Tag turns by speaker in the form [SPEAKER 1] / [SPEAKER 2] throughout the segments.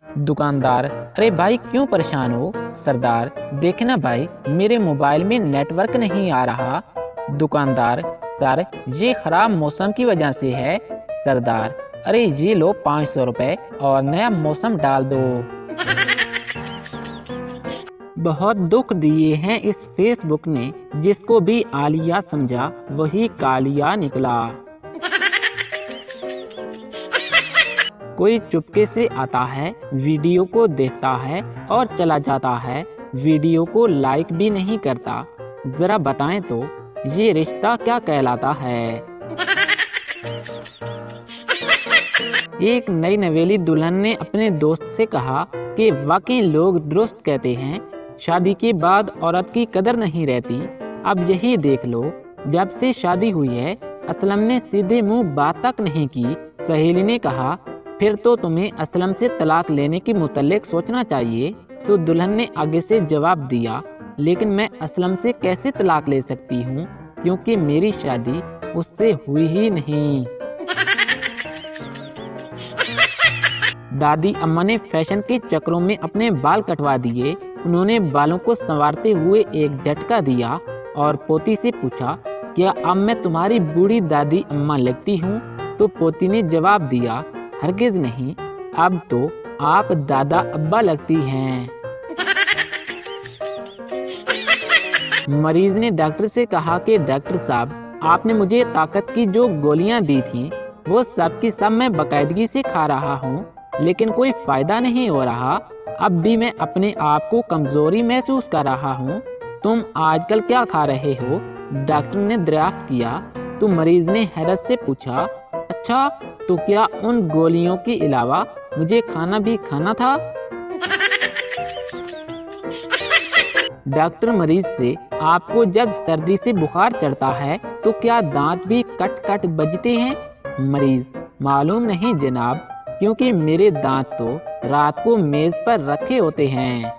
[SPEAKER 1] दुकानदार, अरे भाई क्यों परेशान हो? सरदार, देखना भाई मेरे मोबाइल में नेटवर्क नहीं आ रहा। दुकानदार, सर ये खराब मौसम की वजह से है। सरदार, अरे ये लो 500 रुपए और नया मौसम डाल दो। बहुत दुख दिए हैं इस फेसबुक ने, जिसको भी आलिया समझा वही कालिया निकला। कोई चुपके से आता है, वीडियो को देखता है और चला जाता है, वीडियो को लाइक भी नहीं करता। जरा बताएं तो ये रिश्ता क्या कहलाता है? एक नई नवेली दुल्हन ने अपने दोस्त से कहा कि वाकई लोग दुरुस्त कहते हैं, शादी के बाद औरत की कदर नहीं रहती। अब यही देख लो, जब से शादी हुई है असलम ने सीधे मुंह बात तक नहीं की। सहेली ने कहा, फिर तो तुम्हें असलम से तलाक लेने की मुतल्लिक सोचना चाहिए। तो दुल्हन ने आगे से जवाब दिया, लेकिन मैं असलम से कैसे तलाक ले सकती हूँ, क्योंकि मेरी शादी उससे हुई ही नहीं। दादी अम्मा ने फैशन के चक्रों में अपने बाल कटवा दिए। उन्होंने बालों को संवारते हुए एक झटका दिया और पोती से पूछा, क्या अब मैं तुम्हारी बूढ़ी दादी अम्मा लगती हूँ? तो पोती ने जवाब दिया, हरगिज नहीं, अब तो आप दादा अब्बा लगती हैं। मरीज ने डॉक्टर से कहा कि डॉक्टर साहब, आपने मुझे ताकत की जो गोलियां दी थी वो सब की सब मैं बाकायदगी से खा रहा हूँ, लेकिन कोई फायदा नहीं हो रहा। अब भी मैं अपने आप को कमजोरी महसूस कर रहा हूँ। तुम आजकल क्या खा रहे हो? डॉक्टर ने दरियाफ्त किया। तो मरीज ने हैरत से पूछा, अच्छा तो क्या उन गोलियों के अलावा मुझे खाना भी खाना था? डॉक्टर मरीज से, आपको जब सर्दी से बुखार चढ़ता है तो क्या दांत भी कट कट बजते हैं? मरीज, मालूम नहीं जनाब, क्योंकि मेरे दांत तो रात को मेज पर रखे होते हैं।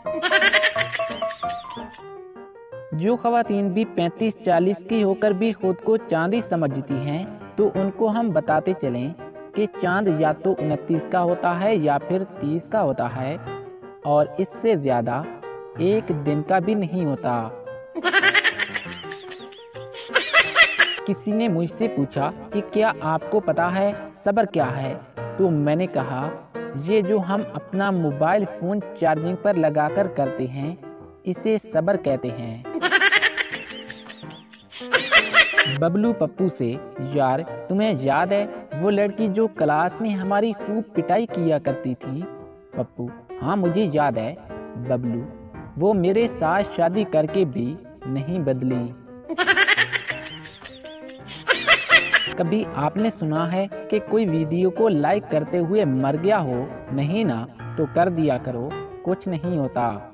[SPEAKER 1] जो ख़वातीन भी 35-40 की होकर भी खुद को चांदी समझती हैं, तो उनको हम बताते चलें कि चांद या तो 29 का होता है या फिर 30 का होता है, और इससे ज़्यादा एक दिन का भी नहीं होता। किसी ने मुझसे पूछा कि क्या आपको पता है सब्र क्या है? तो मैंने कहा, ये जो हम अपना मोबाइल फ़ोन चार्जिंग पर लगाकर करते हैं, इसे सब्र कहते हैं। बबलू पप्पू से, यार तुम्हें याद है वो लड़की जो क्लास में हमारी खूब पिटाई किया करती थी? पप्पू, हाँ मुझे याद है। बबलू, वो मेरे साथ शादी करके भी नहीं बदली। कभी आपने सुना है कि कोई वीडियो को लाइक करते हुए मर गया हो? नहीं ना, तो कर दिया करो, कुछ नहीं होता।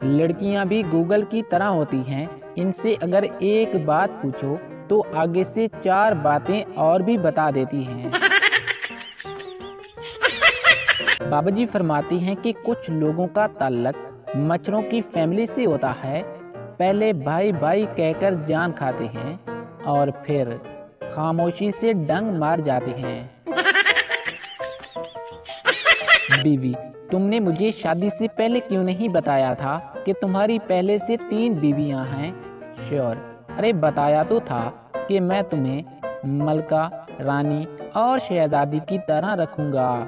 [SPEAKER 1] लड़कियां भी गूगल की तरह होती हैं, इनसे अगर एक बात पूछो तो आगे से 4 बातें और भी बता देती हैं। बाबा जी फरमाती हैं कि कुछ लोगों का ताल्लुक मच्छरों की फैमिली से होता है। पहले भाई भाई कहकर जान खाते हैं और फिर खामोशी से डंग मार जाते हैं। बीवी, तुमने मुझे शादी से पहले क्यों नहीं बताया था कि तुम्हारी पहले से 3 बीवियां हैं? श्योर, अरे बताया तो था कि मैं तुम्हें मलका, रानी और शहजादी की तरह रखूंगा।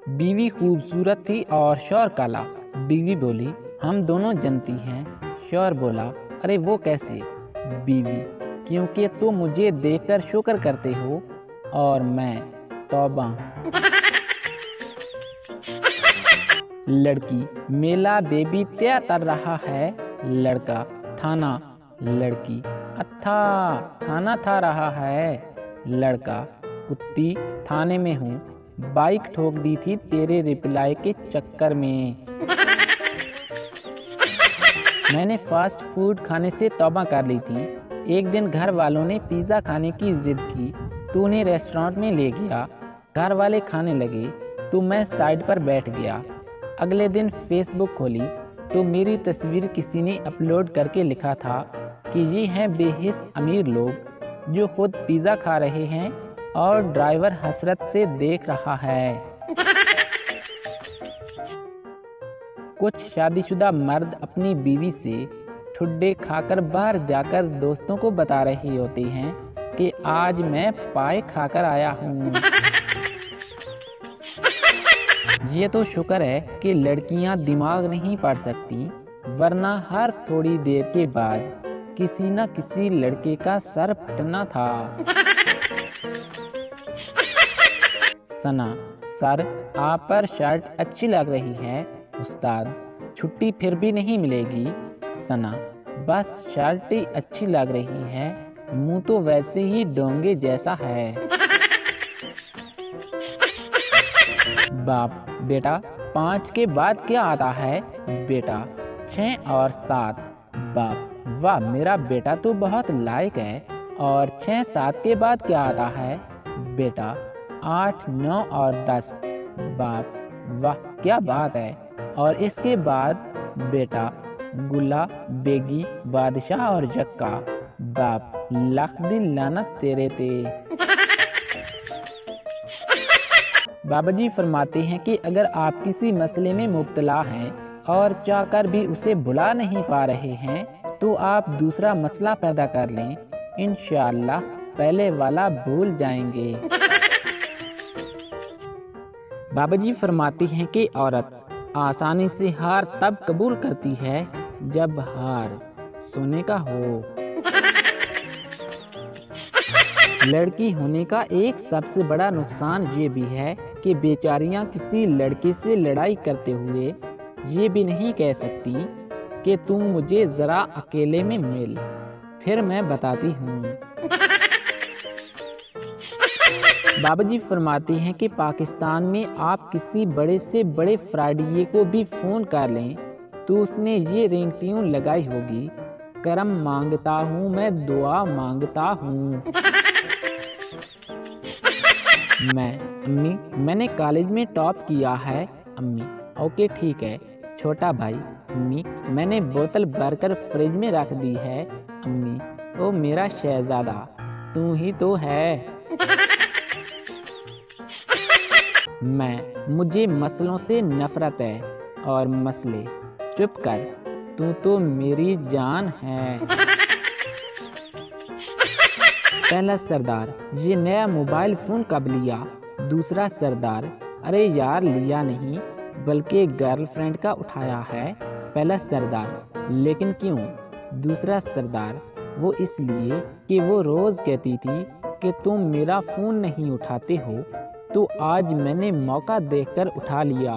[SPEAKER 1] बीवी खूबसूरत थी और शौहर काला। बीवी बोली, हम दोनों जनती हैं। शौहर बोला, अरे वो कैसे? बीवी, क्योंकि तुम मुझे देखकर शुक्र करते हो और मैं तौबा। लड़की, मेला बेबी तय कर रहा है। लड़का, थाना। लड़की, अच्छा थाना था रहा है। लड़का, कुत्ती थाने में हूँ, बाइक ठोक दी थी तेरे रिप्लाई के चक्कर में। मैंने फास्ट फूड खाने से तौबा कर ली थी। एक दिन घर वालों ने पिज़्ज़ा खाने की जिद की तो उन्हें रेस्टोरेंट में ले गया। घर वाले खाने लगे तो मैं साइड पर बैठ गया। अगले दिन फेसबुक खोली तो मेरी तस्वीर किसी ने अपलोड करके लिखा था कि ये हैं बेहिस अमीर लोग, जो खुद पिज़्ज़ा खा रहे हैं और ड्राइवर हसरत से देख रहा है। कुछ शादीशुदा मर्द अपनी बीवी से ठुड्डे खाकर बाहर जाकर दोस्तों को बता रहे होते हैं कि आज मैं पाए खाकर आया हूँ। ये तो शुक्र है कि लड़कियां दिमाग नहीं पढ़ सकती, वरना हर थोड़ी देर के बाद किसी न किसी लड़के का सर फटना था। सना, सर आप पर शर्ट अच्छी लग रही है। उस्ताद, छुट्टी फिर भी नहीं मिलेगी। सना, बस शर्ट ही अच्छी लग रही है, मुंह तो वैसे ही डोंगे जैसा है। बाप, बेटा 5 के बाद क्या आता है? बेटा 6 और 7। बाप, वाह मेरा बेटा तो बहुत लायक है। और 6 7 के बाद क्या आता है? बेटा 8 9 और 10। बाप, वाह क्या बात है। और इसके बाद? बेटा गुल्ला, बेगी, बादशाह और जक्का। बाप, लाख दी लानत तेरे ते। बाबा जी फरमाते हैं कि अगर आप किसी मसले में मुब्तला हैं और चाहकर भी उसे भुला नहीं पा रहे हैं, तो आप दूसरा मसला पैदा कर लें, इंशाअल्लाह पहले वाला भूल जाएंगे। बाबा जी फरमाते हैं कि औरत आसानी से हार तब कबूल करती है जब हार सोने का हो। लड़की होने का एक सबसे बड़ा नुकसान ये भी है कि बेचारियां किसी लड़के से लड़ाई करते हुए ये भी नहीं कह सकती कि तुम मुझे जरा अकेले में मिल, फिर मैं बताती हूँ। बाबा जी फरमाते हैं कि पाकिस्तान में आप किसी बड़े से बड़े फ्रॉडिये को भी फोन कर लें तो उसने ये रिंगट्यून लगाई होगी, करम मांगता हूँ मैं दुआ मांगता हूँ। अम्मी मैंने कॉलेज में टॉप किया है। अम्मी, ओके ठीक है। छोटा भाई, अम्मी मैंने बोतल भरकर फ्रिज में रख दी है। अम्मी, ओ मेरा शहजादा, तू ही तो है। मुझे मसलों से नफरत है। और मसले, चुप कर, तू तो मेरी जान है। पहला सरदार, ये नया मोबाइल फोन कब लिया? दूसरा सरदार, अरे यार लिया नहीं बल्कि गर्लफ्रेंड का उठाया है। पहला सरदार, लेकिन क्यों? दूसरा सरदार, वो इसलिए कि वो रोज कहती थी कि तुम मेरा फोन नहीं उठाते हो, तो आज मैंने मौका देखकर उठा लिया।